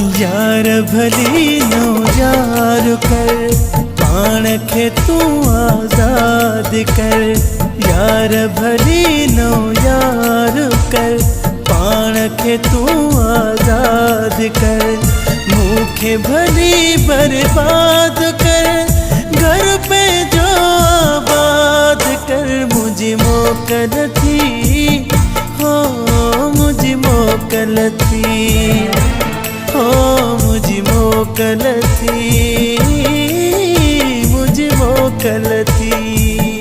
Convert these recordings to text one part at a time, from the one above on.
यार भली नो यार कर, पाण खे तू आजाद कर। यार भली नो यार कर, पाण खे तू आजाद कर। मूंखे भली बर्बाद कर, घर पे जो आबाद कर। मुझी मोकल थी हो, मुझी मोकल थी हो, मुझी मोकल थी, मुझी मोकल थी।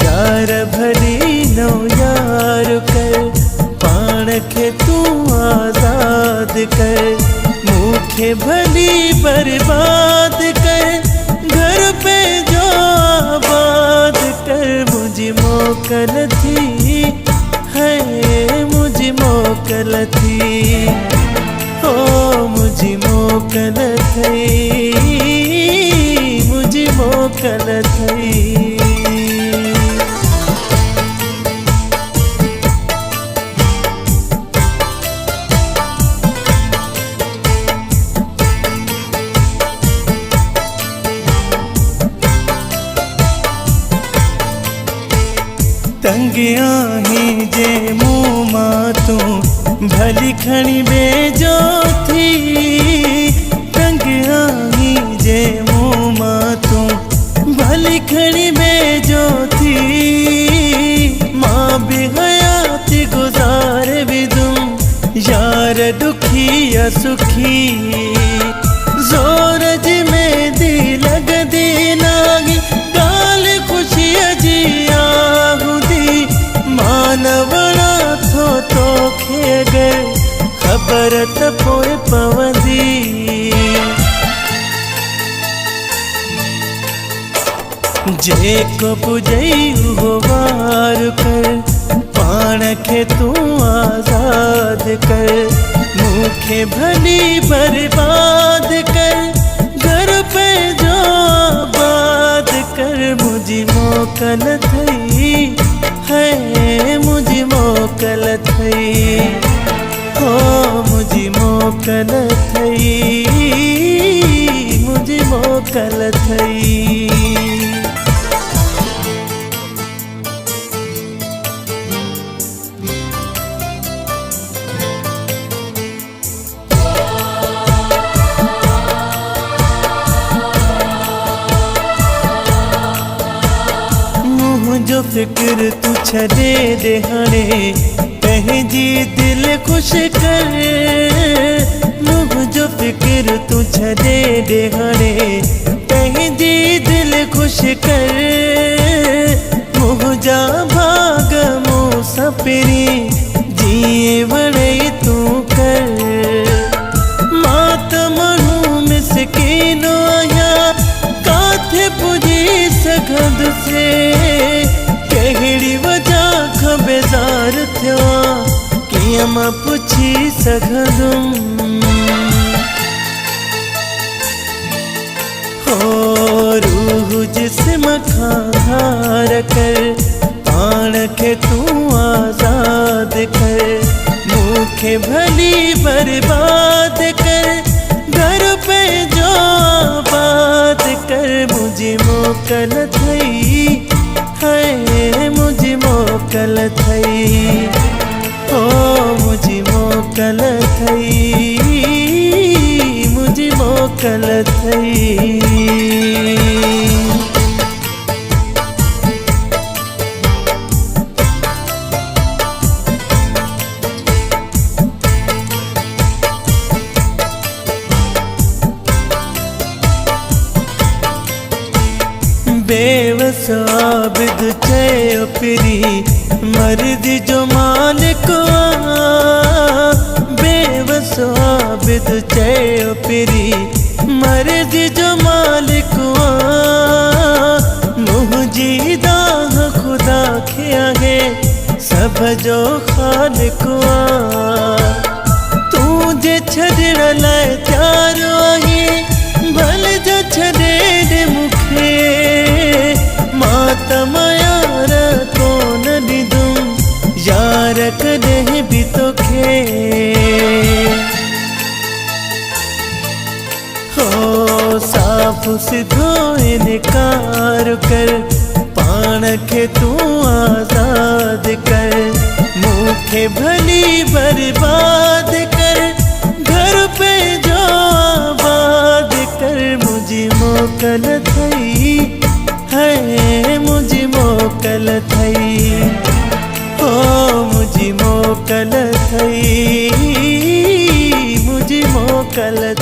यार भली नो यार कर, पाण खे तू आजाद कर। मूंखे भली बर्बाद कर, घर पे जो आबाद कर। मुझी मोकल थी है, मुझी मोकल थी हो, मुझी मोकल थी, मुझी मोकल थी। तंग आहीं जे मुँह मां तू भली खणी बेजो थी। तंग आहीं जे मुँह मां तू भली खणी बेजो थी। मां भी हयाती गुजार विदुम, यार दुखी या सुखी। ज़ोर जी मेहंदी लगदी नागी, गाल खुशी जी आहुदी। मानवणा थो तोखे अगर ख़बर त पोइ पवंदी। जेको पुॼई उहो वार कर, पाण खे तू आज़ाद कर। मूंखे भली बर्बाद कर, घर पे जो आबाद कर। मुझी मोकल थई है, मुझी मोकल थई हो, मुझी मोकल थई, मुझी मोकल थई। जो फिक्र तू छॾे दे हाणे, पंहिंजी दिल खुश कर। मुंहिंजो फिक्र तू छॾे दे हाणे, पंहिंजी दिल खुश कर। मुंहिंजा भाग मूं सां पहिरीं जीअं वणे तू कर। मां त माण्हू मिसकीन आहियां, काथे पुॼी सघंदुसि। कहिड़ी वजह खां बेज़ार थियो, कीअं मां पुछी सघंदुमि। हो रूह जिस्म खां हार कर, पाण खे तू आज़ाद कर। मूंखे भली बर्बाद कर, घर पे जो आबाद कर। मुझी मोकल थई है, मुझी मोकल थई हो, मुझी मोकल थई, मुझी मोकल थई। बेवस आबिद चयो पिरी, मर्ज़ी जो मालिक आ। बेवस आबिद चयो पिरी, मर्ज़ी जो मालिक आ। मुंहिंजी दाह खुदा खे आहे, सब जो ख़ालिक आ। तूं जे छॾण लाइ तयार आहीं, भले जो छॾे ॾे मूंखे। मां त यार कोन ॾींदुमि, यार कॾहिं बि तोखे। पापों से धो इनकार कर, पाण खे तू आजाद कर। मूंखे भली बर्बाद कर, घर पे जो आबाद कर। मुझी मोकल थई है, मुझी मोकल थई, ओ मुझी मोकल थई, मुझी मोकल